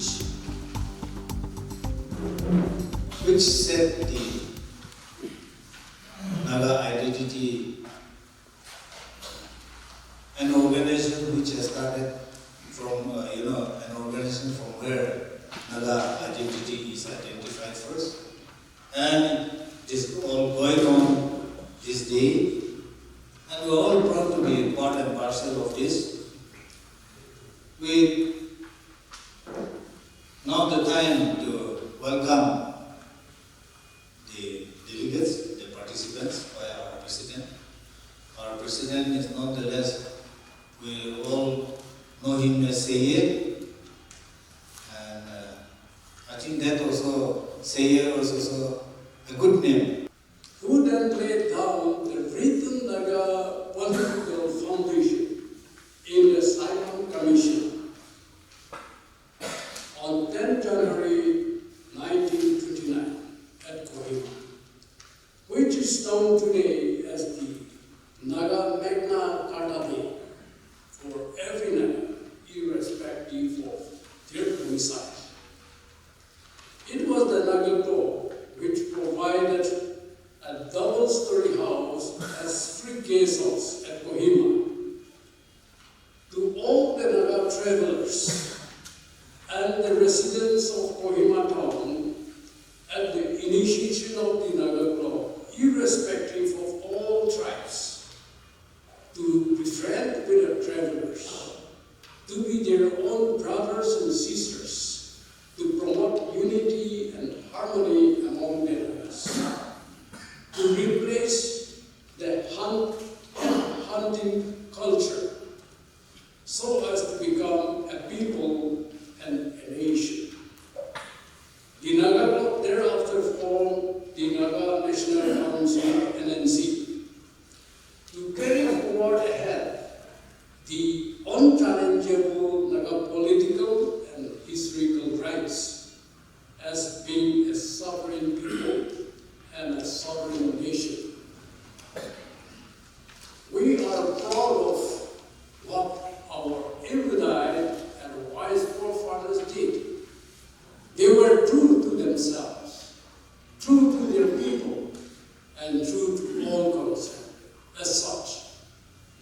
speech, which set the Naga identity, an organization which has started from, an organization from where Naga identity is identified first. And it is all going on this day. And we're all proud to be part and parcel of this. We now the time to welcome the delegates, the participants by our president. Our president is nonetheless, we all know him as Seye. And I think that also, Seye was also a good name. Who then laid down the written Naga political foundation in the Simon Commission on 10 January 1929 at Kohima, which is known today as the Naga Magna Carta Day for every Naga, irrespective of their domicile. It was the Naga Club which provided a double-story house as free guest house at Kohima to all the Naga travelers and the residents of Kohima town at the initiation of the Naga Club, irrespective of all tribes, to be friends with the travelers, to be their own brothers and sisters, to promote unity and harmony among the Nagas, to replace the hunting culture so as to become a people and a nation. The Naga Club thereafter formed the Naga National Council, NNC, to carry forward ahead the unchallengeable Naga political and historical rights as being a sovereign people and a sovereign nation. We are proud of what our erudite and wise forefathers did. They were true to themselves, true to their people, and true to all concerned. As such,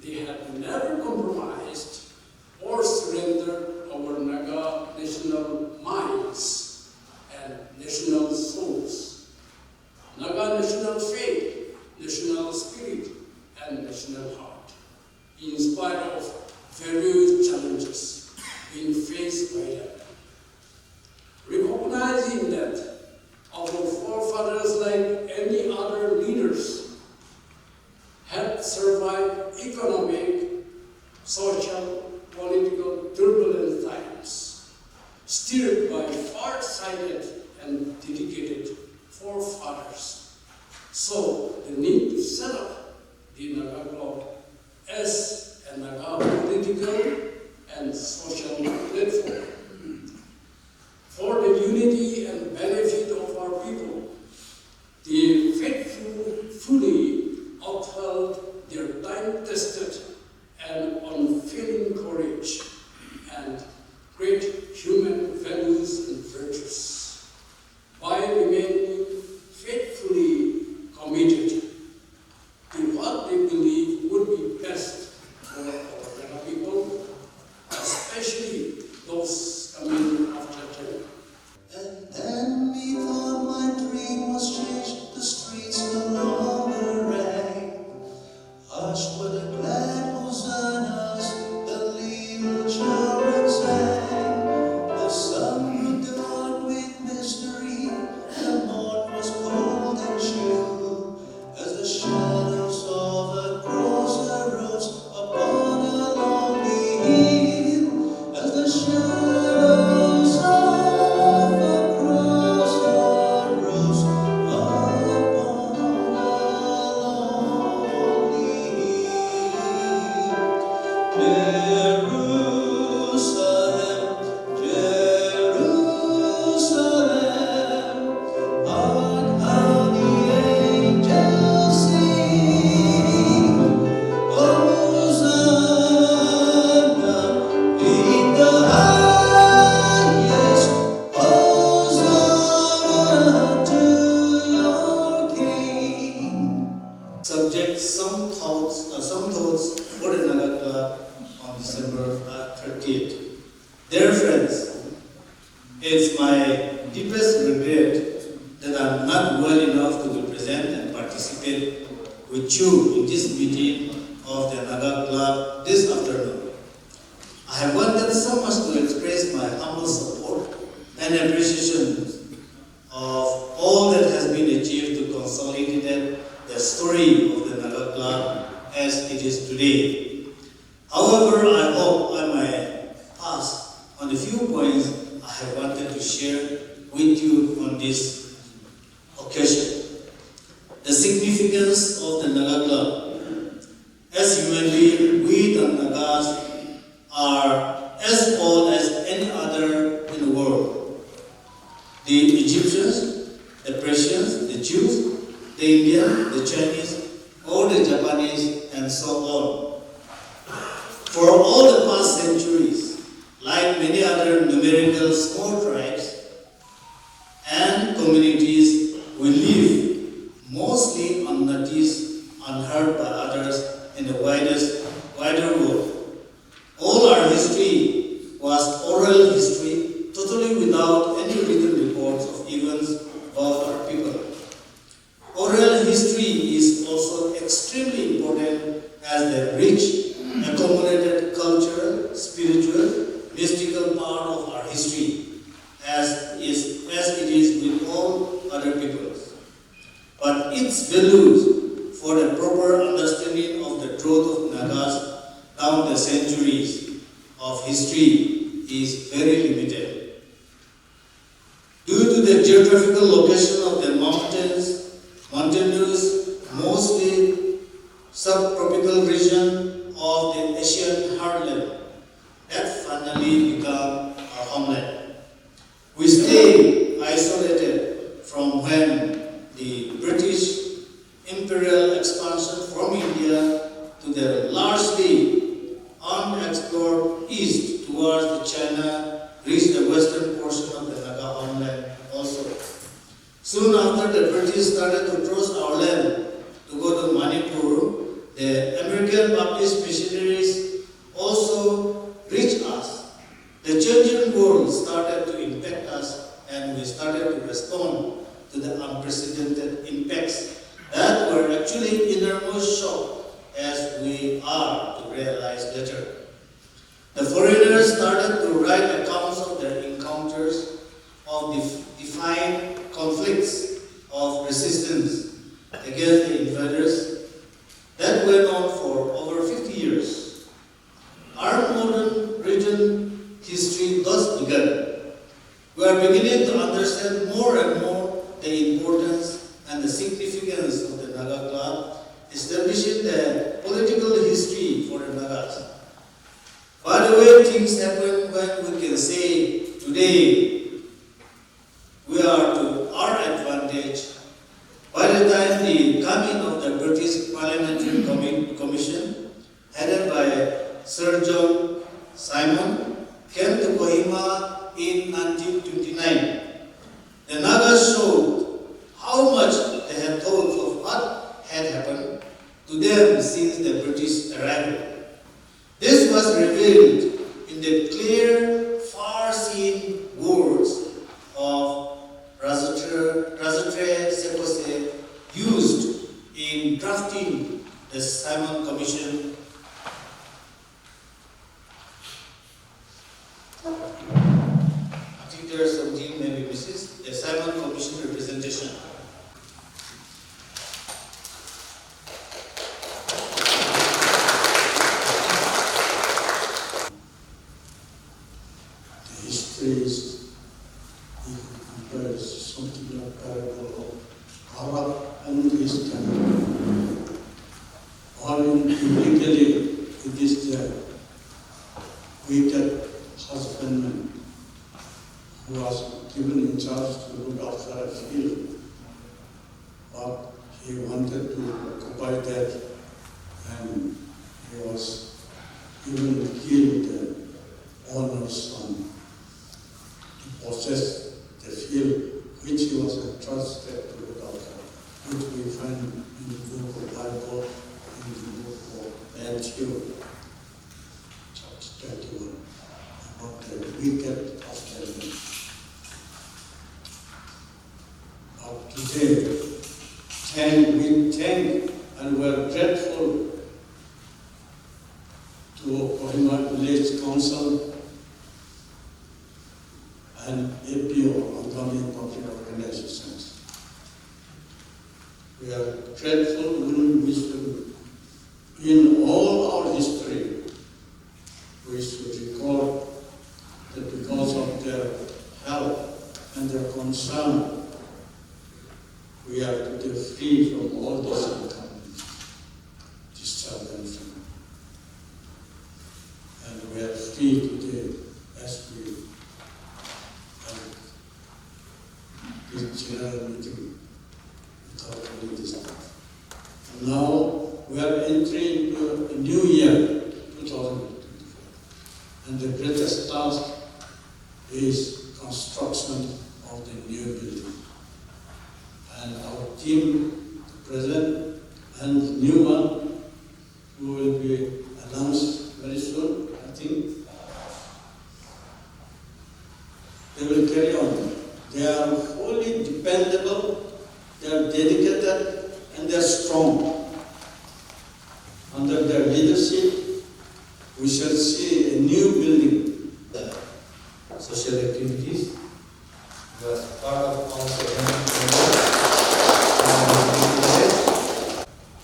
they had never compromised or surrendered our Naga national minds and national souls, Naga national faith, national spirit, and national heart, in spite of various challenges being faced by them. Recognizing that our forefathers, like any other leaders, had survived economic, social, political turbulent times, steered by far-sighted and dedicated forefathers. So the need to set up the Naga Club as a Naga political and social platform for the unity and benefit of our people. They faithfully upheld their time-tested and unfailing courage and great human values and virtues by remaining faithfully committed to what they believe would be best for our Naga people, especially those December 30th. Dear friends, it's my deepest regret that I'm not well enough to be present and participate with you in this meeting of the Naga Club this afternoon. I have wanted so much to express my humble support and appreciation of all that has been achieved to consolidate the story of the Naga Club as it is today. However, I hope I may pass on a few points I have wanted to share with you on this occasion. The significance of the Naga Club. As human beings, we the Nagas are as old as any other in the world. The Egyptians, the Persians, the Jews, the Indians, the Chinese, or the Japanese, and so on. For all the past centuries, like many other numerical small tribes and communities, we live mostly unnoticed, unheard by others in the wider world. All our history was oral history, totally without any written reports of events about our people. Oral history is also extremely important as the rich, accumulated cultural, spiritual, mystical part of our history, as it is with all other peoples. But its values for the proper understanding of the growth of Nagas down the centuries of history is very limited. Due to the geographical location of the mountainous, mostly subtropical region of the Asian heartland, that finally became our homeland. We stay isolated from when the British imperial expansion from India to the largely unexplored east towards the China reached the western portion of the Naga homeland also. Soon after the British started to cross our land to go to Manipur, the American Baptist missionaries also reached us. The changing world started to impact us, and we started to respond to the unprecedented impacts that were actually innermost shock, as we are to realize later. The foreigners started to write accounts of their encounters, of defined conflicts, of resistance against the invaders. That went on for over 50 years. Our modern region history thus began. We are beginning to understand more and more the importance and the significance of the Naga Club, establishing the political history for the Nagas. By the way, things happen when we can say today we are to our advantage. By the time the coming of the British Parliamentary Commission, headed by Sir John Simon, came to Kohima in 1929, the Nagas showed how much they had thought of what had happened to them since the British arrival. This was revealed in the clear, far-seeing words of Razatre Sekose used in drafting the Simon Commission. I think there are something maybe misses. The Simon Commission representation. The history is, if you compare, something like parable of Arab and Christian. All individually, it is the wicked husbandman who was given in charge to look after a field, but he wanted to occupy that, and he was even killed the owner's son to possess the field which he was entrusted to look after, which we find in the book of Bible, in the book of Matthew, chapter 21 about the wicked of the enemy. But today, we thank and we are grateful to Kohima Village Council and APO, Angami Public Organizations. We are grateful in all our history. We should record that because of their help and their concern, we are today free from all these incumbents, disturbance. And we are free today as we have this general meeting without any disturbance. Now we are entering into a new year, 2024. And the greatest task is construction of the new building. And our team, the present and the new one, who will be announced very soon, I think, they will carry on. They are wholly dependable, they are dedicated, and they are strong. Under their leadership, we shall see a new building. Social activities. We are part of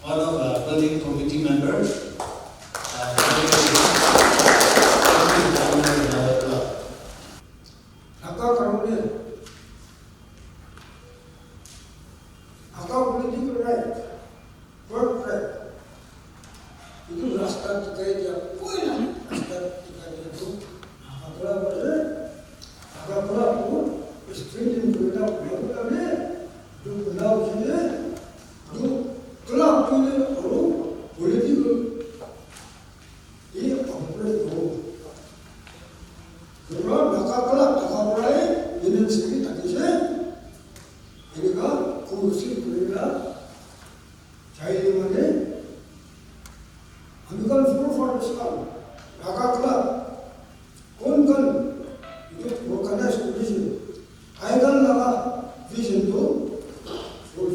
one of the building committee members. Itu rasta kita dia punya rasta kita itu apa pun street itu kita punya ni tu pulau sini tu kelab punya orang politik ini apa tu kelab kelab ini sini tak kisah ini kan kursi punya cahaya mana Amikal full for Islam, Naga Club, Konkan, itu organized vision. Aigan Naga vision tu, full.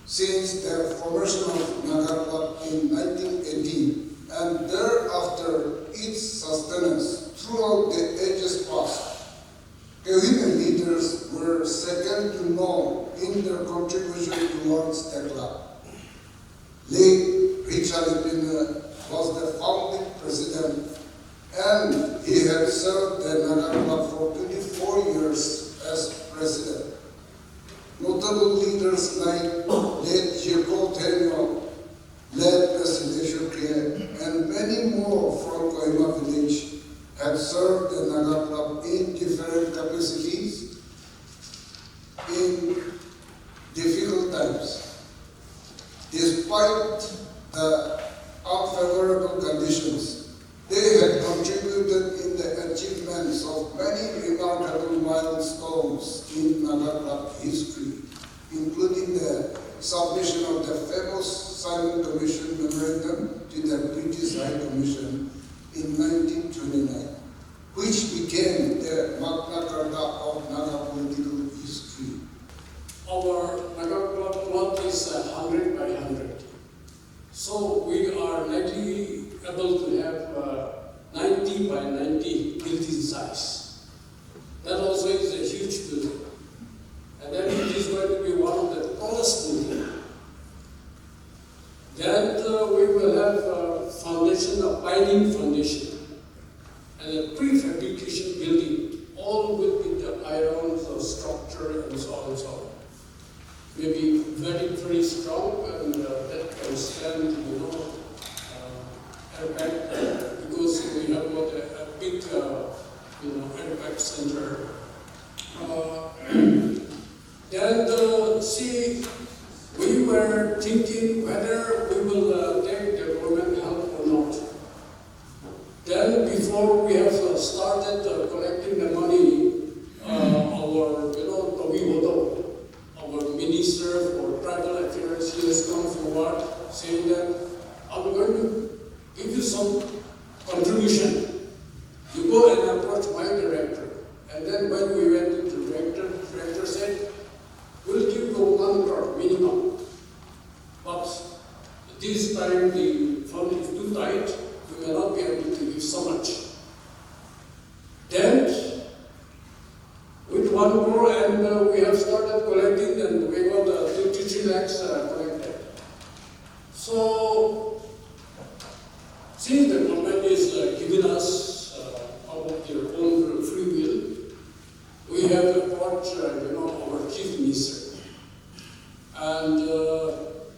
Since the formation of Naga Club in 1918 and thereafter its sustenance throughout the ages past, Kohima leaders were second to none in their contribution towards the club. Late Richard was the founding president, and he had served the Naga Club for 24 years as president. Notable leaders like late Jeko Tenyo, late President Kriya, and many more from Kohima village had served the Naga Club in different capacities in difficult times. Despite the unfavorable conditions, they had contributed in the achievements of many remarkable milestones in Naga Club history, including the submission of the famous Simon Commission Memorandum to the British High Commission in 1929, which became the Magna Carta of Naga political history. Our Naga Club plot is 100 by 100. So we are likely able to have 90 by 90 building size. That also is a huge building. And then it is going to be one of the tallest buildings. Then we will have a foundation, a piling foundation, and a prefabrication building, all with the iron structure and so on and so on. Maybe very strong, and that can stand, airbag, because we have got a big, airbag center. And see, we were thinking whether we will take the government help or not. Then, before we have started collecting the money, our Minister for Tribal Affairs, he has come forward saying that I'm going to give you some contribution solution. You go and approach my director. And then when we went to the director said, we'll give you 1 crore minimum. But this time the fund is too tight, we may not be able to give so much. Then, with 1 crore and we have started collecting and we got 53 lakhs collected. So, since the government is giving us out of their own free will, we have approached our chief minister. And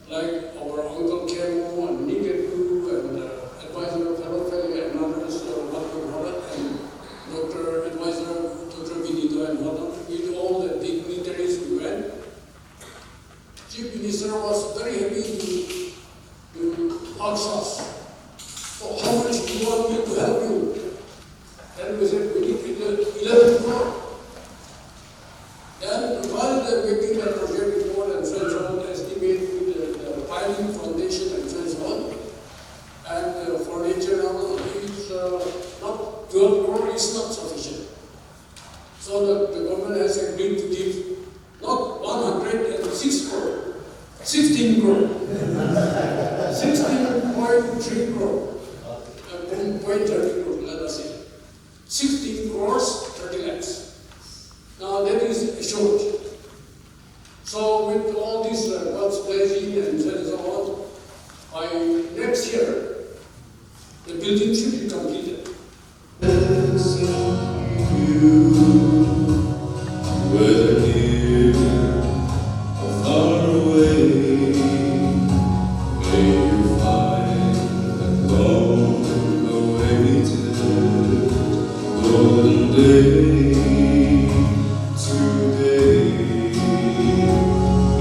like our uncle Kemo and Niketu and advisor Fellow and others, and Dr. Advisor Dr. Vinito and others, with all the dignitaries we went. Chief Minister was very happy to ask us, so how much do you want me to help you? And we said, we need 11 crore. Then while they're making the project report and so on, estimate with the piling foundation and so on, and furniture level is not 12 crore is not sufficient. So the government has agreed to give not 106 crore, 16 crore, 16.3 crore, 0.30 crore, let us say. 16 crores, 30 lakhs. Now that is assured. So with all this God's blessing and so on, by next year, the building should be completed. Whether near or far away, may you find that long-awaited golden day today.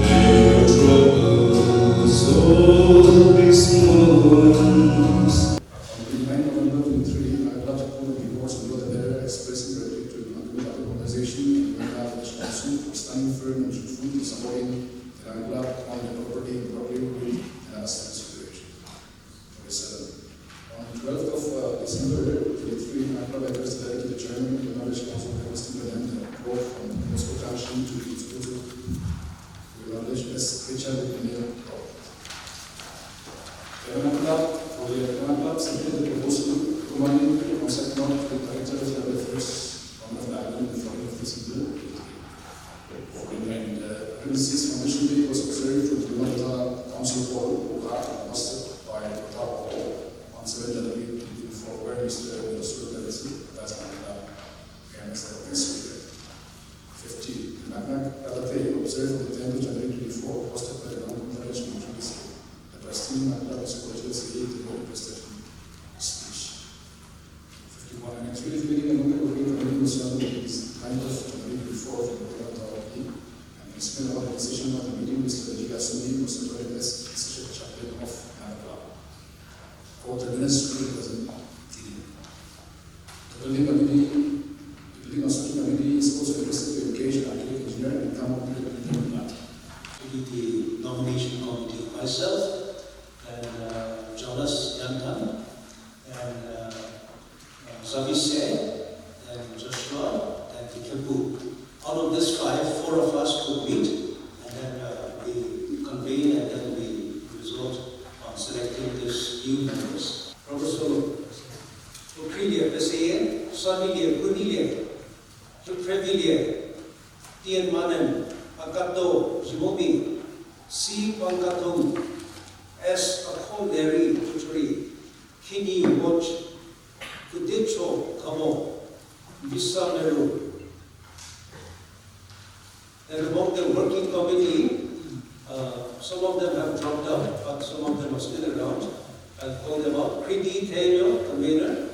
May your troubles all be small ones. On 29 November 2023, Naga Club Niketu Iralu was there expressing gratitude to the Naga organization and Naga Council for standing firm and truthful in supporting the Naga Club on the property and property and asset situation. 47. On the 12th of December 2023, Naga Club addressed the letter to the chairman of the Naga Council requesting the land brought from Moscow Township to its disposal to acknowledge as Richard Daniel Property. The Naga Club submitted the proposal providing the concept note to the director of the affairs on the island in front of this bill. And this foundation day was observed from the Naga Council Hall, hosted by the top hall on 7 January 2024, where Mr. Minister that's Naga and 15. The Naga Day observed on the 10th of January 2024, hosted by the Naga Conference in the President Naga was the presentation speech. 51. And it's really meeting and local committee concerned with this 9th of January 2024 from the Naga. And we spent our decision of the meeting with the Nagasuni was the very best decision chaplain of Naga. For the ministry present. The building construction committee is also interested to engage an architect engineer and come up with a building plan. The nomination committee, myself, and Jonas Yantan, and Zavise, and Joshua, and Ikebu. Out of this 5, 4 of us could meet, and then we convene, and then we result on selecting these new members. Professor Ukrilia, Pesaye, Sonilia, Gunilia, Previlia, Tian Manen, Akato, Jimobi, Si Pankatung, S. Akonderi, Tuturi, Kini Watch, Kudicho, Kamo, Visameru. And among the working committee, some of them have dropped out, but some of them are still around. I'll call them out. Kriti Taylor, convener,